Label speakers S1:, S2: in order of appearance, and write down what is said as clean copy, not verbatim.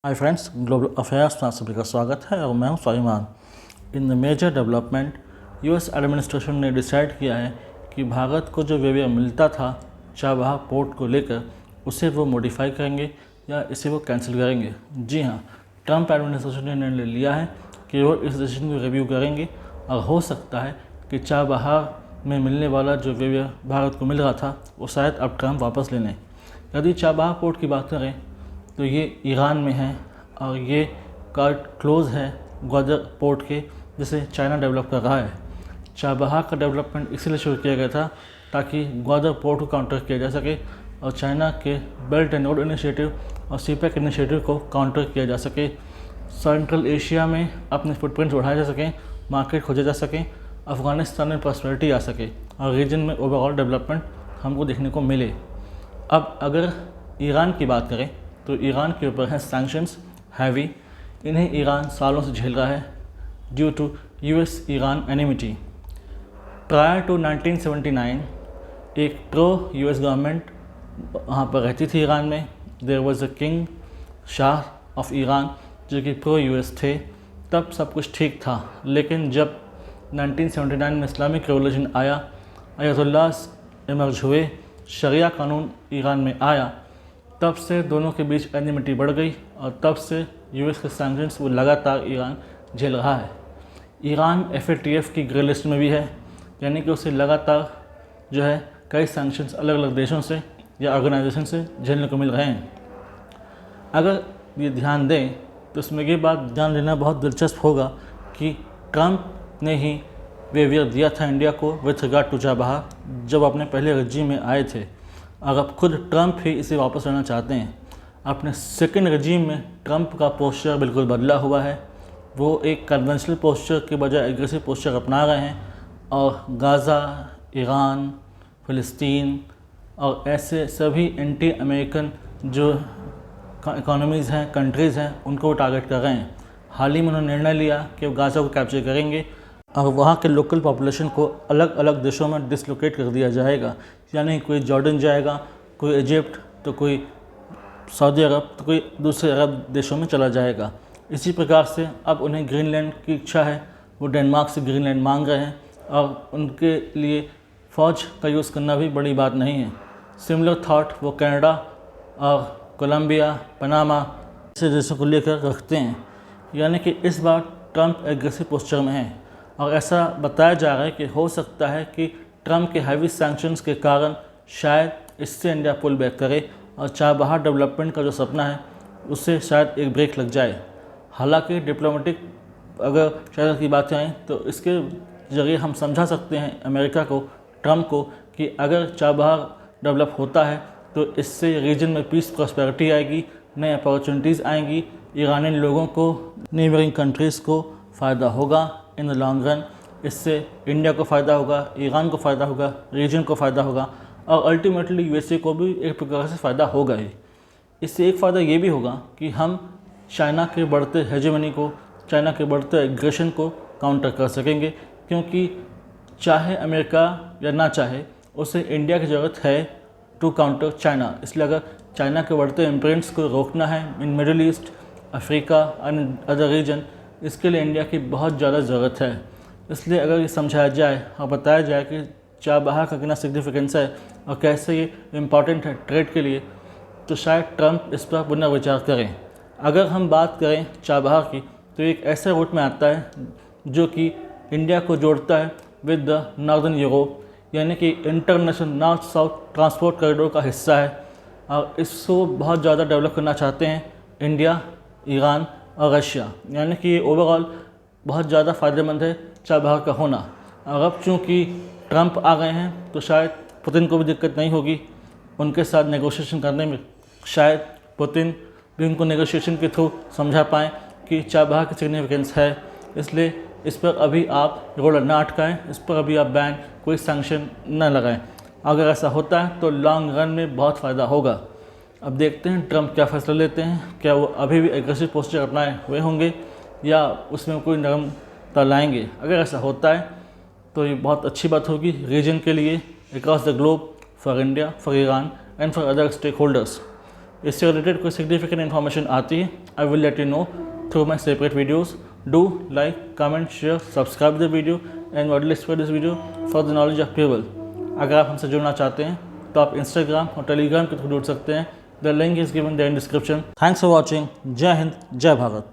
S1: Hi friends, global affairs में आप सभी का स्वागत है और मैं हूं Swabhiman. In the major development, US administration ने डिसाइड किया है कि भारत को जो वेव्या मिलता था चाबहार पोर्ट को लेकर, उसे वो मॉडिफाई करेंगे या इसे वो कैंसिल करेंगे। जी हाँ, ट्रंप एडमिनिस्ट्रेशन ने निर्णय लिया है कि वो इस डिसीजन को रिव्यू करेंगे और हो सकता है कि चाबहार में मिलने वाला जो वेव्या भारत को मिल रहा था वो शायद अब ट्रंप वापस ले लें। यदि चाबहार पोर्ट की बात करें तो ये ईरान में है और ये कार्ड क्लोज है ग्वादर पोर्ट के, जिसे चाइना डेवलप कर रहा है। चाबहार का डेवलपमेंट इसलिए शुरू किया गया था ताकि ग्वादर पोर्ट को काउंटर किया जा सके और चाइना के बेल्ट एंड रोड इनिशिएटिव और सीपैक इनिशिएटिव को काउंटर किया जा सके। सेंट्रल एशिया में अपने फुटप्रिंट्स बढ़ाए जा सकें, मार्केट खोजे जा सकें, अफ़गानिस्तान में प्रॉस्पेरिटी आ सके और रीजन में ओवरऑल डेवलपमेंट हमको देखने को मिले। अब अगर ईरान की बात करें तो ईरान के ऊपर है सैंक्शंस हैवी। इन्हें ईरान सालों से झेल रहा है due to US Iran enmity. Prior to 1979 एक प्रो यूएस गवर्नमेंट वहाँ पर रहती थी ईरान में। There was a king Shah of Iran जो कि प्रो यूएस थे। तब सब कुछ ठीक था, लेकिन जब 1979 में इस्लामिक रेवोल्यूशन आया, अयतुल्लाहs इमर्ज हुए, शरिया कानून ईरान में आया, तब से दोनों के बीच एनिमिटी बढ़ गई और तब से यूएस के सैंक्शंस वो लगातार ईरान झेल रहा है। ईरान FATF की ग्रे लिस्ट में भी है, यानी कि उसे लगातार जो है कई सैंक्शंस अलग अलग देशों से या ऑर्गेनाइजेशन से झेलने को मिल रहे हैं। अगर ये ध्यान दें तो इसमें ये बात ध्यान देना बहुत दिलचस्प होगा कि ट्रंप ने ही वेवियर दिया था इंडिया को विथ रिगार्ड टू चाबहार जब अपने पहले रजीम में आए थे, और अब खुद ट्रंप ही इसे वापस लेना चाहते हैं। अपने सेकेंड रजीम में ट्रंप का पोस्चर बिल्कुल बदला हुआ है। वो एक कन्वेंशनल पोस्चर के बजाय एग्रेसिव पोस्चर अपना रहे हैं और गाज़ा, ईरान, फ़िलिस्तीन और ऐसे सभी एंटी अमेरिकन जो इकोनॉमीज़ हैं, कंट्रीज़ हैं, उनको वो टारगेट कर रहे हैं। हाल ही में उन्होंने निर्णय लिया कि वो गाज़ा को कैप्चर करेंगे और वहाँ के लोकल पॉपुलेशन को अलग अलग देशों में डिसलोकेट कर दिया जाएगा। यानी कोई जॉर्डन जाएगा, कोई इजिप्ट, तो कोई सऊदी अरब, तो कोई दूसरे अरब देशों में चला जाएगा। इसी प्रकार से अब उन्हें ग्रीनलैंड की इच्छा है, वो डेनमार्क से ग्रीनलैंड मांग रहे हैं और उनके लिए फ़ौज का यूज़ करना भी बड़ी बात नहीं है। सिमिलर थाट वो कनाडा और कोलंबिया, पनामा ऐसे देशों को लेकर रखते हैं। यानी कि इस बार ट्रंप एग्रेसिव पोस्चर में है और ऐसा बताया जा रहा है कि हो सकता है कि ट्रंप के हैवी सैंक्शंस के कारण शायद इससे इंडिया पुल बैक करे और चाबहार डेवलपमेंट का जो सपना है उससे शायद एक ब्रेक लग जाए। हालांकि डिप्लोमेटिक अगर शायद की बातें आएँ तो इसके ज़रिए हम समझा सकते हैं अमेरिका को, ट्रंप को, कि अगर चाबहार डेवलप होता है तो इससे रीजन में पीस प्रॉस्पेरिटी आएगी, नए अपॉर्चुनिटीज़ आएंगी, ईरानी लोगों को, नेबरिंग कंट्रीज़ को फ़ायदा होगा इन द लॉन्ग रन। इससे इंडिया को फ़ायदा होगा, ईरान को फ़ायदा होगा, रीजन को फ़ायदा होगा और अल्टीमेटली यूएसए को भी एक प्रकार से फ़ायदा होगा ही। इससे एक फ़ायदा ये भी होगा कि हम चाइना के बढ़ते हेजेमनी को, चाइना के बढ़ते एग्रेशन को काउंटर कर सकेंगे, क्योंकि चाहे अमेरिका या ना चाहे उसे इंडिया की ज़रूरत है टू काउंटर चाइना। इसलिए अगर चाइना के बढ़ते इम्प्रिंट्स को रोकना है in Middle East, Africa and other region, इसके लिए इंडिया की बहुत ज़्यादा ज़रूरत है। इसलिए अगर ये समझाया जाए और बताया जाए कि चाबहार का कितना सिग्निफिकेंस है और कैसे ये इम्पॉर्टेंट है ट्रेड के लिए, तो शायद ट्रंप इस पर पुनर्विचार करें। अगर हम बात करें चाबहार की तो एक ऐसे रूट में आता है जो कि इंडिया को जोड़ता है विद द नॉर्दर्न यूरोप, यानी कि international north south transport corridor का हिस्सा है और इसको बहुत ज़्यादा डेवलप करना चाहते हैं इंडिया, ईरान और रशिया। यानी कि ओवरऑल बहुत ज़्यादा फ़ायदेमंद है चाबहार का होना। और अब चूँकि ट्रंप आ गए हैं तो शायद पुतिन को भी दिक्कत नहीं होगी उनके साथ नेगोशिएशन करने में। शायद पुतिन भी उनको नेगोशिएशन के थ्रू समझा पाएँ कि चाबहार की सिग्निफिकेंस है, इसलिए इस पर अभी आप रोलर ना अटकाएँ, इस पर अभी आप बैन, कोई सैंक्शन न लगाएँ। अगर ऐसा होता है तो लॉन्ग रन में बहुत फ़ायदा होगा। अब देखते हैं ट्रंप क्या फैसला लेते हैं। क्या वो अभी भी एग्रेसिव पोस्चर अपनाए हुए होंगे या उसमें कोई नरमता लाएंगे। अगर ऐसा होता है तो ये बहुत अच्छी बात होगी रीजन के लिए, across the globe, for India, for Iran and for other stakeholders. इससे रिलेटेड कोई सिग्निफिकेंट इन्फॉर्मेशन आती है, I will let you know through my separate videos. Do like, comment, share, subscribe the video and widely spread this video for the knowledge of people. अगर आप हमसे जुड़ना चाहते हैं तो आप इंस्टाग्राम और टेलीग्राम के थ्रू जुड़ सकते हैं. The link is given there in description. Thanks for watching. जय हिंद, जय भारत.